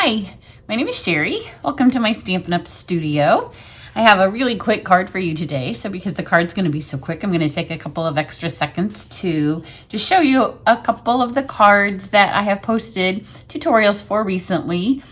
Hi, my name is Cheri. Welcome to my Stampin' Up studio. I have a really quick card for you today. So because the card's going to be so quick, I'm going to take a couple of extra seconds to just show you a couple of the cards that I have posted tutorials for recently.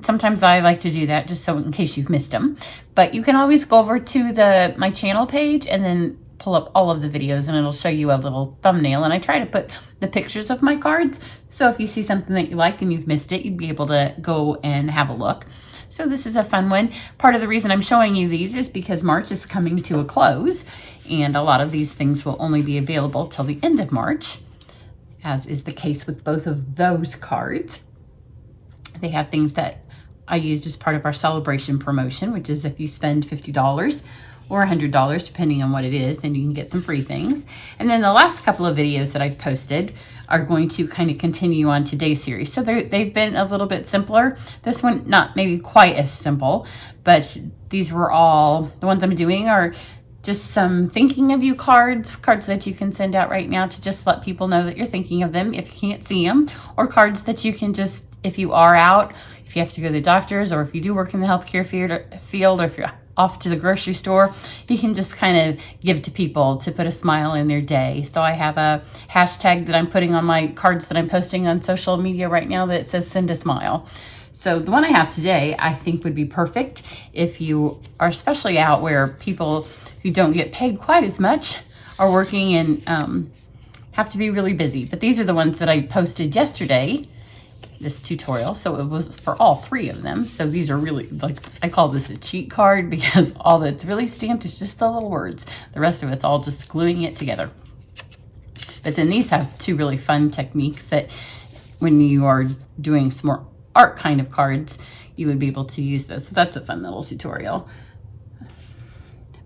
Sometimes I like to do that just so in case you've missed them. But you can always go over to my channel page and then pull up all of the videos and it'll show you a little thumbnail. And I try to put the pictures of my cards. So if you see something that you like and you've missed it, you'd be able to go and have a look. So this is a fun one. Part of the reason I'm showing you these is because March is coming to a close and a lot of these things will only be available till the end of March, as is the case with both of those cards. They have things that I used as part of our celebration promotion, which is if you spend $50 or $100, depending on what it is, then you can get some free things. And then the last couple of videos that I've posted are going to kind of continue on today's series. So they've been a little bit simpler. This one, not maybe quite as simple, but these were all, the ones I'm doing are just some thinking of you cards that you can send out right now to just let people know that you're thinking of them if you can't see them, or cards that you can just, if you are out, if you have to go to the doctor's, or if you do work in the healthcare field, or if you're off to the grocery store, you can just kind of give to people to put a smile in their day. So I have a hashtag that I'm putting on my cards that I'm posting on social media right now that says send a smile. So the one I have today, I think would be perfect if you are especially out where people who don't get paid quite as much are working and have to be really busy. But these are the ones that I posted yesterday, this tutorial, so it was for all three of them. So these are really, like, I call this a cheat card because all that's really stamped is just the little words. The rest of it's all just gluing it together. But then these have two really fun techniques that when you are doing some more art kind of cards, you would be able to use those. So that's a fun little tutorial.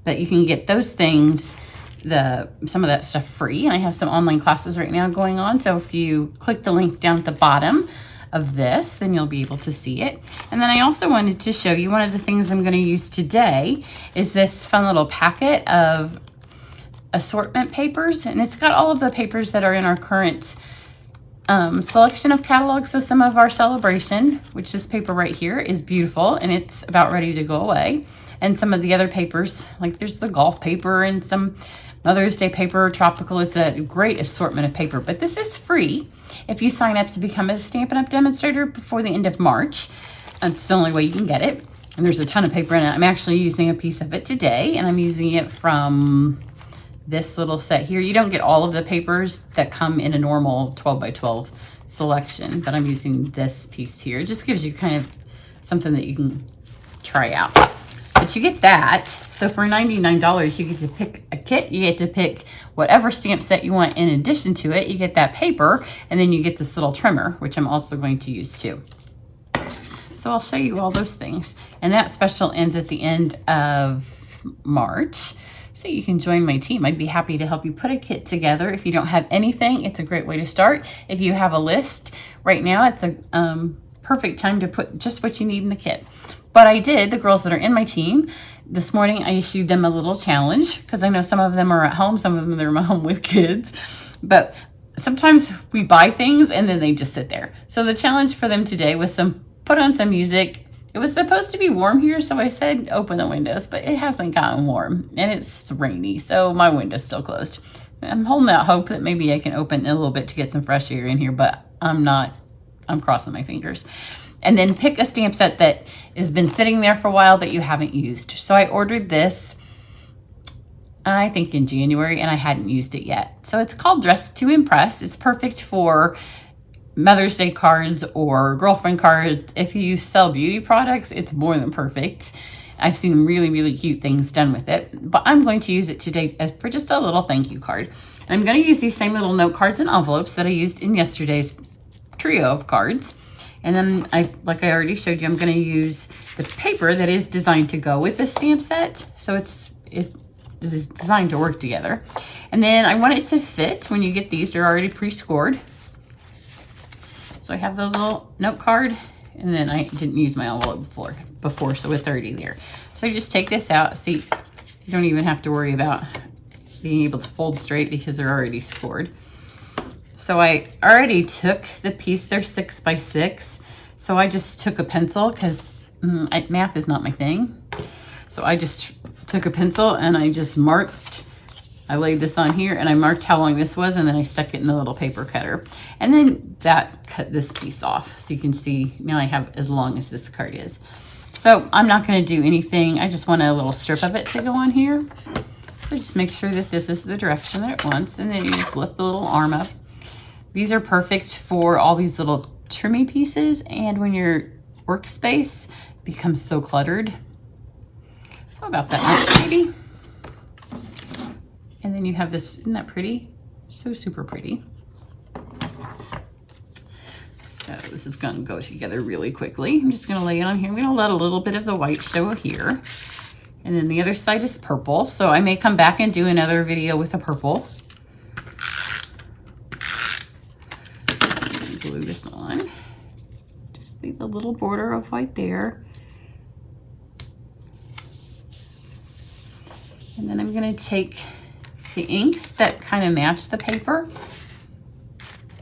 But you can get those things, some of that stuff free. And I have some online classes right now going on. So if you click the link down at the bottom of this, then you'll be able to see it. And then I also wanted to show you one of the things I'm going to use today is this fun little packet of assortment papers, and it's got all of the papers that are in our current selection of catalogs. So some of our celebration, which this paper right here is beautiful and it's about ready to go away, and some of the other papers, like there's the golf paper and some Mother's Day paper, tropical. It's a great assortment of paper, but this is free if you sign up to become a Stampin' Up demonstrator before the end of March. That's the only way you can get it. And there's a ton of paper in it. I'm actually using a piece of it today, and I'm using it from this little set here. You don't get all of the papers that come in a normal 12 by 12 selection, but I'm using this piece here. It just gives you kind of something that you can try out. But you get that. So for $99, you get to pick a kit. You get to pick whatever stamp set you want in addition to it. You get that paper, and then you get this little trimmer, which I'm also going to use too. So I'll show you all those things. And that special ends at the end of March. So you can join my team. I'd be happy to help you put a kit together. If you don't have anything, it's a great way to start. If you have a list right now, it's a perfect time to put just what you need in the kit. But I did, the girls that are in my team, this morning I issued them a little challenge because I know some of them are at home, some of them are at home with kids. But sometimes we buy things and then they just sit there. So the challenge for them today was put on some music. It was supposed to be warm here, so I said open the windows, but it hasn't gotten warm and it's rainy, so my window's still closed. I'm holding out hope that maybe I can open a little bit to get some fresh air in here, but I'm crossing my fingers. And then pick a stamp set that has been sitting there for a while that you haven't used. So I ordered this, I think in January, and I hadn't used it yet. So it's called Dress to Impress. It's perfect for Mother's Day cards or girlfriend cards. If you sell beauty products, it's more than perfect. I've seen really, really cute things done with it, but I'm going to use it today for just a little thank you card. And I'm going to use these same little note cards and envelopes that I used in yesterday's trio of cards. And then, like I already showed you, I'm going to use the paper that is designed to go with the stamp set. So it is designed to work together. And then I want it to fit. When you get these, they're already pre-scored. So I have the little note card, and then I didn't use my envelope before, so it's already there. So I just take this out. See, you don't even have to worry about being able to fold straight because they're already scored. So I already took the piece, they're 6 by 6. So I just took a pencil because math is not my thing. So I just took a pencil and I just marked, I laid this on here and I marked how long this was, and then I stuck it in the little paper cutter. And then that cut this piece off. So you can see now I have as long as this card is. So I'm not going to do anything. I just want a little strip of it to go on here. So just make sure that this is the direction that it wants, and then you just lift the little arm up. These are perfect for all these little trimmy pieces, and when your workspace becomes so cluttered. So about that much, maybe. And then you have this, isn't that pretty? So super pretty. So this is gonna go together really quickly. I'm just gonna lay it on here. I'm gonna let a little bit of the white show here. And then the other side is purple. So I may come back and do another video with the purple. Glue this on. Just leave a little border of white there. And then I'm gonna take the inks that kind of match the paper.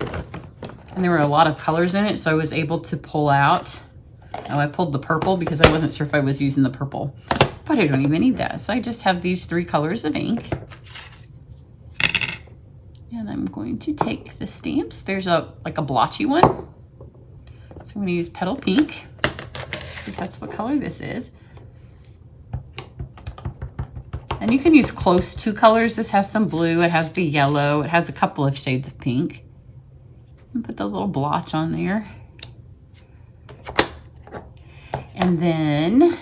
And there were a lot of colors in it, so I was able to pull out. Oh, I pulled the purple because I wasn't sure if I was using the purple, but I don't even need that. So I just have these 3 colors of ink. And I'm going to take the stamps. There's like a blotchy one. So I'm gonna use Petal Pink because that's what color this is. And you can use close to colors. This has some blue, it has the yellow, it has a couple of shades of pink. And put the little blotch on there. And then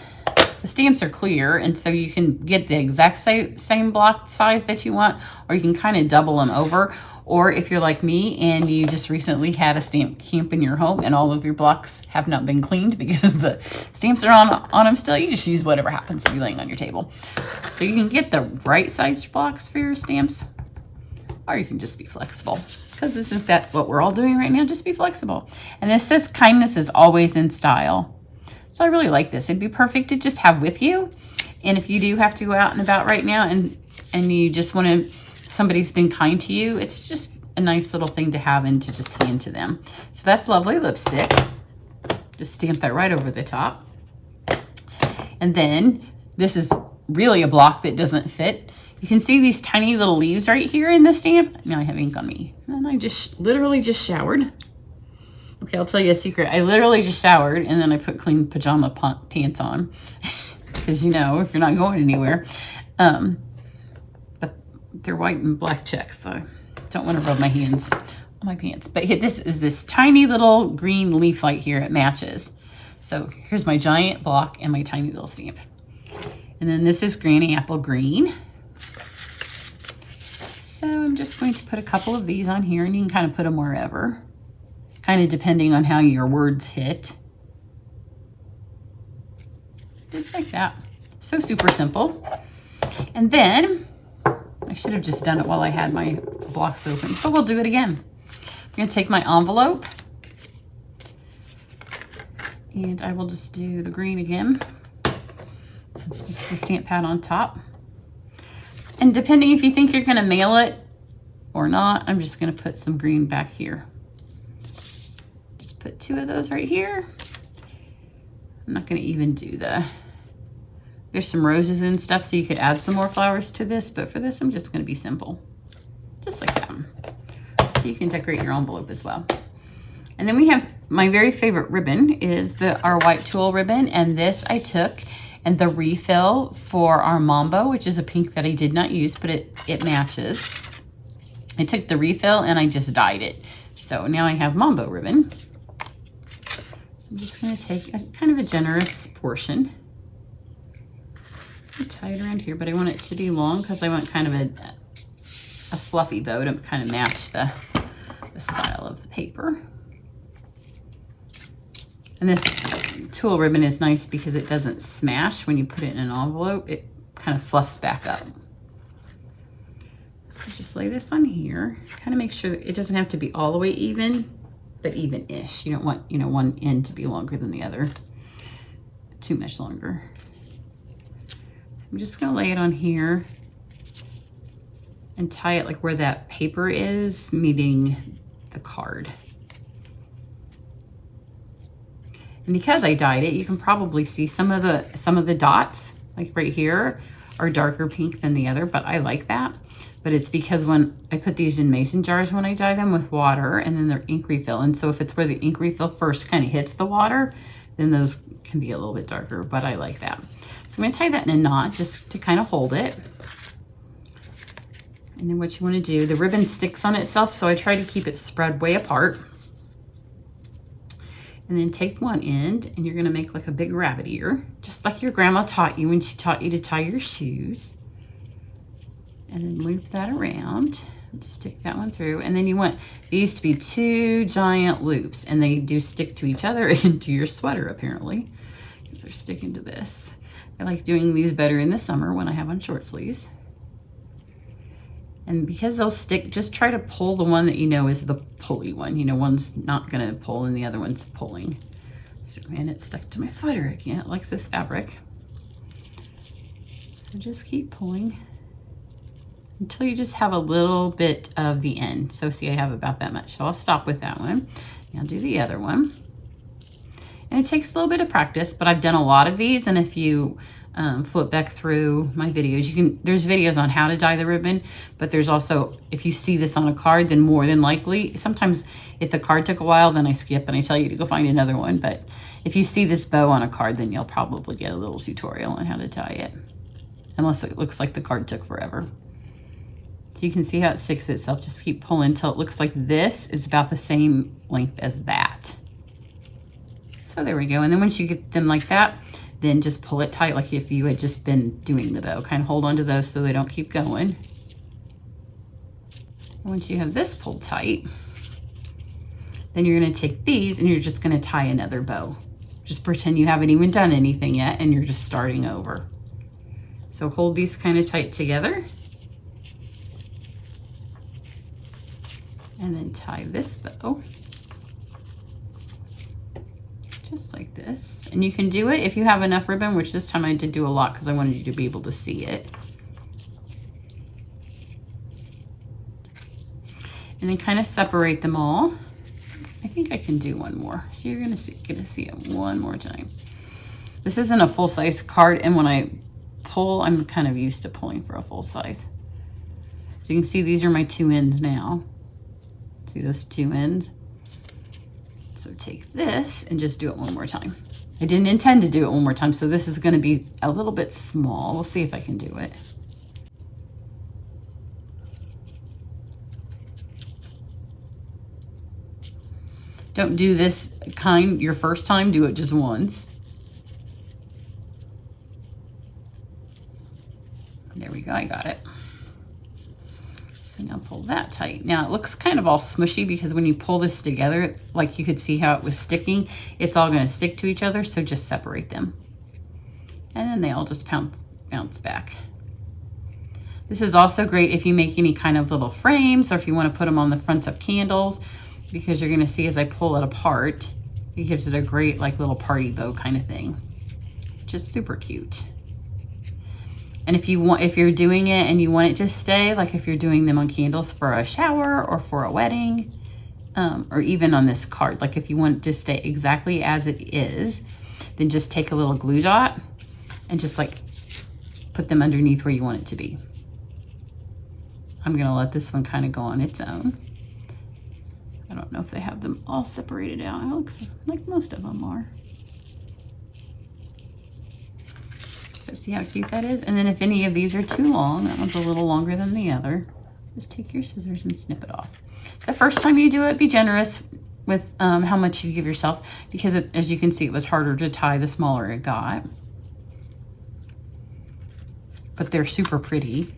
the stamps are clear, and so you can get the exact same block size that you want, or you can kind of double them over. Or if you're like me and you just recently had a stamp camp in your home and all of your blocks have not been cleaned because the stamps are on them still, you just use whatever happens to be laying on your table. So you can get the right sized blocks for your stamps, or you can just be flexible, because isn't that what we're all doing right now? Just be flexible. And this says kindness is always in style. So I really like this. It'd be perfect to just have with you. And if you do have to go out and about right now and you just want to, somebody's been kind to you, it's just a nice little thing to have and to just hand to them. So that's lovely lipstick. Just stamp that right over the top. And then this is really a block that doesn't fit. You can see these tiny little leaves right here in the stamp. Now I have ink on me. And I just literally just showered. Okay, I'll tell you a secret. I literally just showered and then I put clean pajama pants on. Because, you know, if you're not going anywhere. But they're white and black checks, so I don't want to rub my hands on my pants. But this is this tiny little green leaf light here. It matches. So here's my giant block and my tiny little stamp. And then this is Granny Apple Green. So I'm just going to put a couple of these on here, and you can kind of put them wherever, kind of depending on how your words hit. Just like that. So super simple. And then I should have just done it while I had my blocks open, but we'll do it again. I'm going to take my envelope and I will just do the green again, since it's the stamp pad on top. And depending if you think you're going to mail it or not, I'm just going to put some green back here. Just put 2 of those right here. I'm not going to even do there's some roses and stuff, so you could add some more flowers to this, but for this, I'm just going to be simple. Just like that. So you can decorate your envelope as well. And then we have my very favorite ribbon is our white tulle ribbon, and this I took and the refill for our Mambo, which is a pink that I did not use, but it matches. I took the refill and I just dyed it. So now I have Mambo ribbon. So I'm just gonna take a kind of a generous portion and tie it around here, but I want it to be long because I want kind of a fluffy bow to kind of match the style of the paper. And this tulle ribbon is nice because it doesn't smash when you put it in an envelope. It kind of fluffs back up. So just lay this on here. Kind of make sure that it doesn't have to be all the way even, but even-ish. You don't want, you know, one end to be longer than the other. Too much longer. So I'm just gonna lay it on here and tie it like where that paper is meeting the card. And because I dyed it, you can probably see some of the dots, like right here, are darker pink than the other, but I like that. But it's because when I put these in mason jars, when I dye them with water, and then they're ink refill. And so if it's where the ink refill first kind of hits the water, then those can be a little bit darker, but I like that. So I'm gonna tie that in a knot just to kind of hold it. And then what you wanna do, the ribbon sticks on itself, so I try to keep it spread way apart. And then take one end and you're gonna make like a big rabbit ear, just like your grandma taught you when she taught you to tie your shoes. And then loop that around and stick that one through. And then you want these to be 2 giant loops, and they do stick to each other and to your sweater apparently, because they're sticking to this. I like doing these better in the summer when I have on short sleeves. And because they'll stick, just try to pull the one that you know is the pulley one. You know, one's not gonna pull and the other one's pulling. So, man, it's stuck to my sweater again. It likes this fabric. So just keep pulling until you just have a little bit of the end. So see, I have about that much. So I'll stop with that one. I'll do the other one. And it takes a little bit of practice, but I've done a lot of these. And if you flip back through my videos, there's videos on how to dye the ribbon, but there's also, if you see this on a card, then more than likely, sometimes if the card took a while, then I skip and I tell you to go find another one. But if you see this bow on a card, then you'll probably get a little tutorial on how to dye it, unless it looks like the card took forever. So you can see how it sticks itself. Just keep pulling until it looks like this is about the same length as that. So there we go. And then once you get them like that, then just pull it tight like if you had just been doing the bow. Kind of hold on to those so they don't keep going. And once you have this pulled tight, then you're gonna take these and you're just gonna tie another bow. Just pretend you haven't even done anything yet and you're just starting over. So hold these kind of tight together. And then tie this bow. Just like this. And you can do it if you have enough ribbon, which this time I did do a lot because I wanted you to be able to see it. And then kind of separate them all. I think I can do one more. So you're gonna see it one more time. This isn't a full-size card, and when I pull, I'm kind of used to pulling for a full size. So you can see these are my 2 ends now. See those 2 ends? So take this and just do it one more time. I didn't intend to do it one more time, so this is gonna be a little bit small. We'll see if I can do it. Don't do this kind your first time, do it just once. There we go, I got it. So now pull that tight. Now it looks kind of all smushy because when you pull this together, like you could see how it was sticking, it's all gonna stick to each other, so just separate them. And then they all just bounce back. This is also great if you make any kind of little frames or if you wanna put them on the fronts of candles, because you're gonna see as I pull it apart, it gives it a great like little party bow kind of thing. Just super cute. And if you're doing it and you want it to stay, like if you're doing them on candles for a shower or for a wedding, or even on this card, like if you want it to stay exactly as it is, then just take a little glue dot and just like put them underneath where you want it to be. I'm gonna let this one kind of go on its own. I don't know if they have them all separated out. It looks like most of them are. So see how cute that is? And then if any of these are too long, that one's a little longer than the other, just take your scissors and snip it off. The first time you do it, be generous with how much you give yourself, because as you can see, it was harder to tie the smaller it got. But they're super pretty,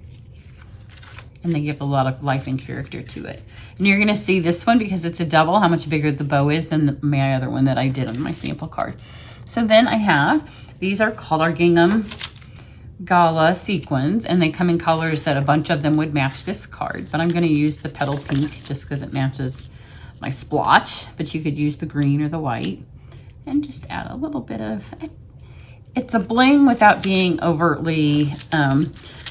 and they give a lot of life and character to it. And you're gonna see this one, because it's a double, how much bigger the bow is than my other one that I did on my sample card. So then I have, these are called our gingham gala sequins, and they come in colors that a bunch of them would match this card, but I'm gonna use the petal pink just because it matches my splotch, but you could use the green or the white, and just add a little bit of, it's a bling without being overtly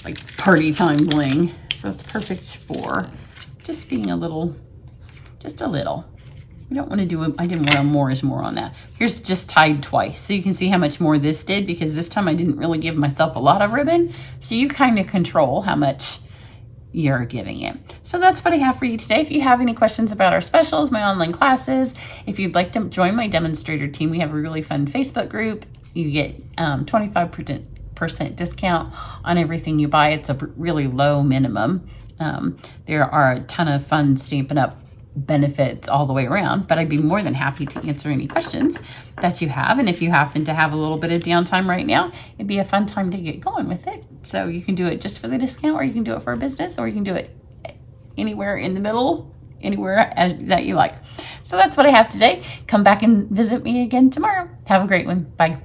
like party time bling. So it's perfect for just being a little, just a little. We don't want to do it. I didn't want a more is more on that. Here's just tied twice. So you can see how much more this did, because this time I didn't really give myself a lot of ribbon. So you kind of control how much you're giving it. So that's what I have for you today. If you have any questions about our specials, my online classes, if you'd like to join my demonstrator team, we have a really fun Facebook group. You get 25% discount on everything you buy. It's a really low minimum. There are a ton of fun Stampin' Up! Benefits all the way around, but I'd be more than happy to answer any questions that you have. And if you happen to have a little bit of downtime right now, it'd be a fun time to get going with it. So you can do it just for the discount, or you can do it for a business, or you can do it anywhere in the middle, anywhere that you like. So that's what I have today. Come back and visit me again tomorrow. Have a great one. Bye.